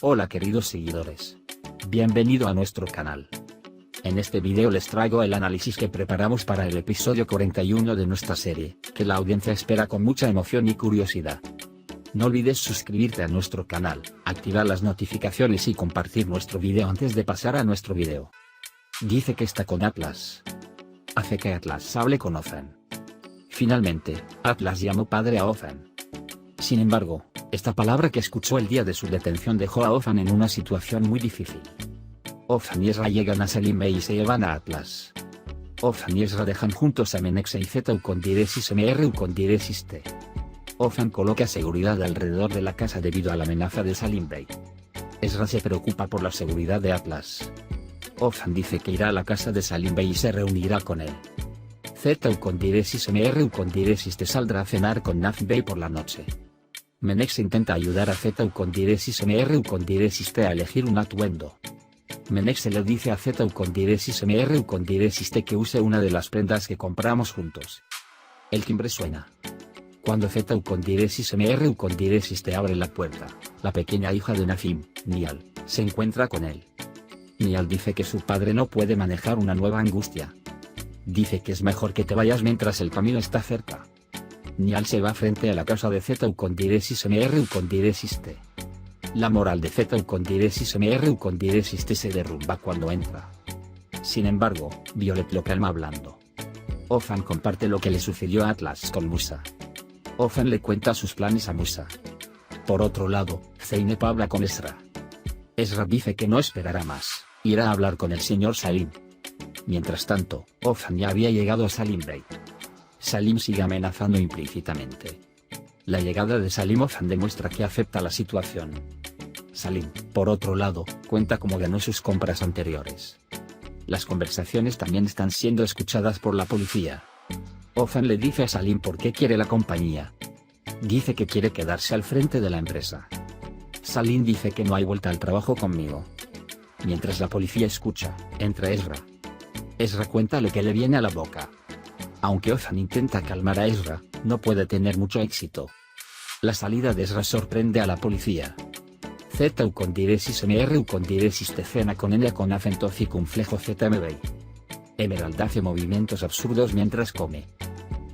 Hola queridos seguidores. Bienvenido a nuestro canal. En este video les traigo el análisis que preparamos para el episodio 41 de nuestra serie, que la audiencia espera con mucha emoción y curiosidad. No olvides suscribirte a nuestro canal, activar las notificaciones y compartir nuestro video antes de pasar a nuestro video. Dice que está con Atlas. Hace que Atlas hable con Ethan. Finalmente, Atlas llamó padre a Ethan. Sin embargo, esta palabra que escuchó el día de su detención dejó a Ethan en una situación muy difícil. Ethan y Ezra llegan a Salim Bey y se llevan a Atlas. Ethan y Ezra dejan juntos a Menexe y Zeta con diresis MR con diresis T. Ethan coloca seguridad alrededor de la casa debido a la amenaza de Salim Bey. Ezra se preocupa por la seguridad de Atlas. Ethan dice que irá a la casa de Salim Bey y se reunirá con él. Zeta con diresis MR con diresis T saldrá a cenar con Naf Bey por la noche. Menexe intenta ayudar a Zeta con diresis MR con diresis T a elegir un atuendo. Menexe le dice a Zeta con diresis MR con diresis T que use una de las prendas que compramos juntos. El timbre suena. Cuando Zeta con diresis MR con diresis T abre la puerta, la pequeña hija de Nafim, Nial, se encuentra con él. Nial dice que su padre no puede manejar una nueva angustia. Dice que es mejor que te vayas mientras el camino está cerca. Nial se va frente a la casa de Zeta con diresis MR con diresis T. La moral de Zeta con diresis MR con diresis T se derrumba cuando entra. Sin embargo, Violet lo calma hablando. Ethan comparte lo que le sucedió a Atlas con Musa. Ethan le cuenta sus planes a Musa. Por otro lado, Zeynep habla con Ezra. Ezra dice que no esperará más, irá a hablar con el señor Salim. Mientras tanto, Ethan ya había llegado a Salim Bey. Salim sigue amenazando implícitamente. La llegada de Salim Ethan demuestra que acepta la situación. Salim, por otro lado, cuenta cómo ganó sus compras anteriores. Las conversaciones también están siendo escuchadas por la policía. Ethan le dice a Salim por qué quiere la compañía. Dice que quiere quedarse al frente de la empresa. Salim dice que no hay vuelta al trabajo conmigo. Mientras la policía escucha, entra Ezra. Ezra cuenta lo que le viene a la boca. Aunque Ethan intenta calmar a Ezra, no puede tener mucho éxito. La salida de Ezra sorprende a la policía. Zeta con diresis MR con diresis T cena con ella con acento circunflejo ZMB. Emerald hace movimientos absurdos mientras come.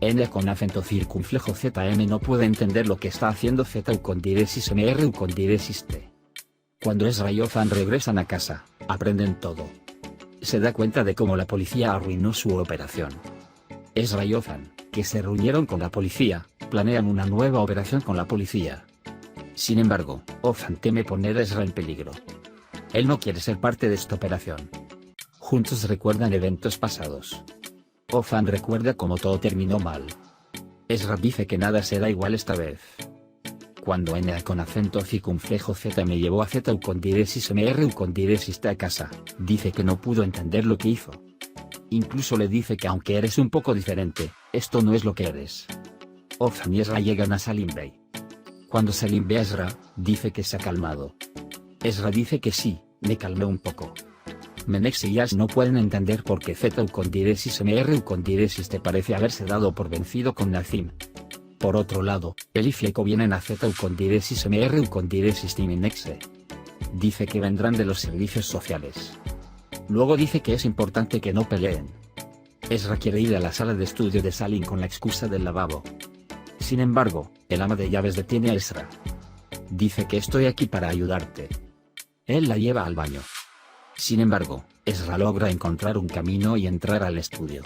Ella con acento circunflejo ZM no puede entender lo que está haciendo Zeta con diresis MR con diresis T. Cuando Ezra y Ethan regresan a casa, aprenden todo. Se da cuenta de cómo la policía arruinó su operación. Ezra y Ethan, que se reunieron con la policía, planean una nueva operación con la policía. Sin embargo, Ethan teme poner a Ezra en peligro. Él no quiere ser parte de esta operación. Juntos recuerdan eventos pasados. Ethan recuerda cómo todo terminó mal. Ezra dice que nada será igual esta vez. Cuando N con acento circunflejo Z me llevó a Z con diresis MR con diresis T a casa, dice que no pudo entender lo que hizo. Incluso le dice que aunque eres un poco diferente, esto no es lo que eres. Ethan y Ezra llegan a Salim Bey. Cuando Salim ve a Ezra, dice que se ha calmado. Ezra dice que sí, me calmé un poco. Menexe y Ash no pueden entender por qué Zeta con diresis MR con diresis T parece haberse dado por vencido con Nazim. Por otro lado, Elif y Echo vienen a Zeta con diresis MR con diresis T Menexe. Dice que vendrán de los servicios sociales. Luego dice que es importante que no peleen. Ezra quiere ir a la sala de estudio de Salim con la excusa del lavabo. Sin embargo, el ama de llaves detiene a Ezra. Dice que estoy aquí para ayudarte. Él la lleva al baño. Sin embargo, Ezra logra encontrar un camino y entrar al estudio.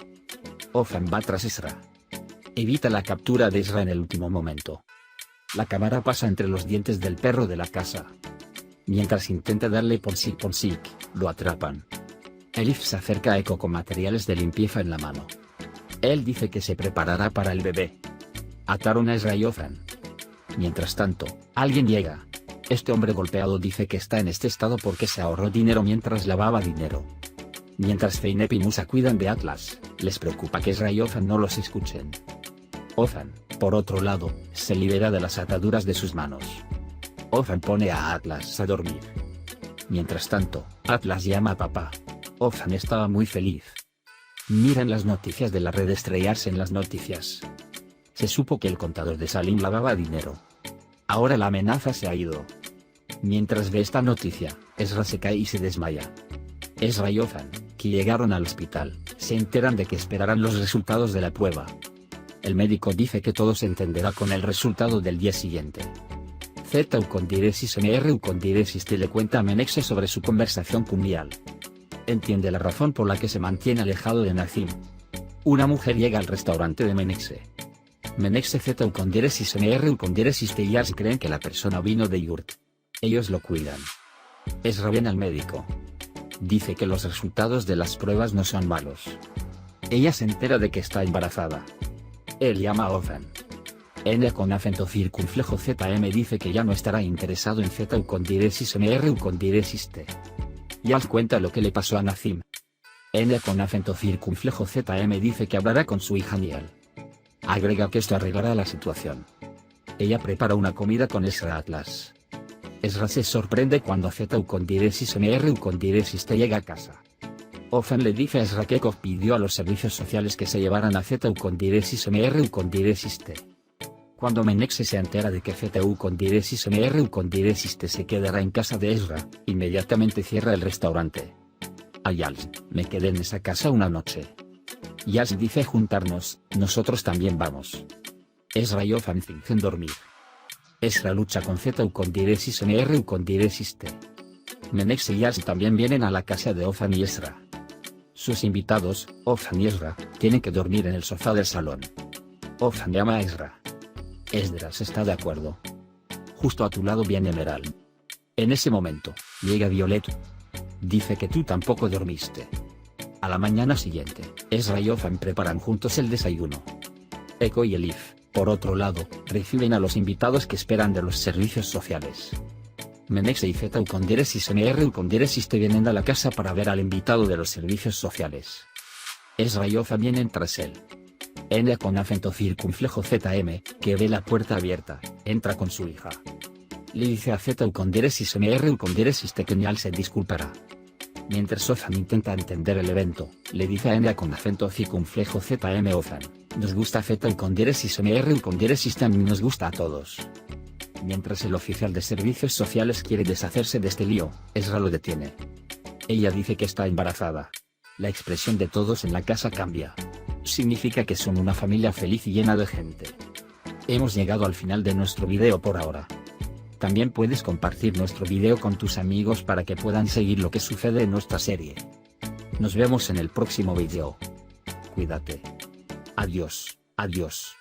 Ethan va tras Ezra. Evita la captura de Ezra en el último momento. La cámara pasa entre los dientes del perro de la casa. Mientras intenta darle Ponsik, lo atrapan. Elif se acerca a Echo con materiales de limpieza en la mano. Él dice que se preparará para el bebé. Ataron a Ezra y Ethan. Mientras tanto, alguien llega. Este hombre golpeado dice que está en este estado porque se ahorró dinero mientras lavaba dinero. Mientras Zeynep y Musa cuidan de Atlas, les preocupa que Ezra y Ethan no los escuchen. Ethan, por otro lado, se libera de las ataduras de sus manos. Ethan pone a Atlas a dormir. Mientras tanto, Atlas llama a papá. Ethan estaba muy feliz. Miran las noticias de la red estrellarse en las noticias. Se supo que el contador de Salim lavaba dinero. Ahora la amenaza se ha ido. Mientras ve esta noticia, Ezra se cae y se desmaya. Ezra y Ofan, que llegaron al hospital, se enteran de que esperarán los resultados de la prueba. El médico dice que todo se entenderá con el resultado del día siguiente. Z con diresis MR con diresis T le cuenta a Menexe sobre su conversación con Niall. Entiende la razón por la que se mantiene alejado de Nazim. Una mujer llega al restaurante de Menexe. Menexe Z con diresis MR con diresis T y Yars creen que la persona vino de Yurt. Ellos lo cuidan. Ezra viene al médico. Dice que los resultados de las pruebas no son malos. Ella se entera de que está embarazada. Él llama a Ofan. N con acento circunflejo ZM dice que ya no estará interesado en Z con diresis MR con diresis T. Yals cuenta lo que le pasó a Nazim. N con acento circunflejo ZM dice que hablará con su hija Niall. Agrega que esto arreglará la situación. Ella prepara una comida con Ezra Atlas. Ezra se sorprende cuando Z con diresis MR con diresis T llega a casa. Ofan le dice a Ezra que Kov pidió a los servicios sociales que se llevaran a Z con diresis MR con diresis T. Cuando Menexe se entera de que ZU con diresis MR con diresis T se quedará en casa de Ezra, inmediatamente cierra el restaurante. A Yals, me quedé en esa casa una noche. Yals dice juntarnos, nosotros también vamos. Ezra y Ofan fingen dormir. Ezra lucha con ZU con diresis MR con diresis T. Menexe y Yals también vienen a la casa de Ofan y Ezra. Sus invitados, Ofan y Ezra, tienen que dormir en el sofá del salón. Ofan llama a Ezra. Esdras está de acuerdo. Justo a tu lado viene Meral. En ese momento, llega Violet. Dice que tú tampoco dormiste. A la mañana siguiente, Ezra y Ofan preparan juntos el desayuno. Echo y Elif, por otro lado, reciben a los invitados que esperan de los servicios sociales. Menexe y ZU con diresis MR con diresis T vienen a la casa para ver al invitado de los servicios sociales. Ezra y Ofan vienen tras él. N con acento circunflejo ZM, que ve la puerta abierta, entra con su hija. Le dice a ZU con diresis MR con diresis T que Niall se disculpará. Mientras Ofan intenta entender el evento, le dice a N con acento circunflejo ZM Ofan, nos gusta ZU con diresis MR con diresis T, nos gusta a todos. Mientras el oficial de servicios sociales quiere deshacerse de este lío, Ezra lo detiene. Ella dice que está embarazada. La expresión de todos en la casa cambia. Significa que son una familia feliz y llena de gente. Hemos llegado al final de nuestro video por ahora. También puedes compartir nuestro video con tus amigos para que puedan seguir lo que sucede en nuestra serie. Nos vemos en el próximo video. Cuídate. Adiós, adiós.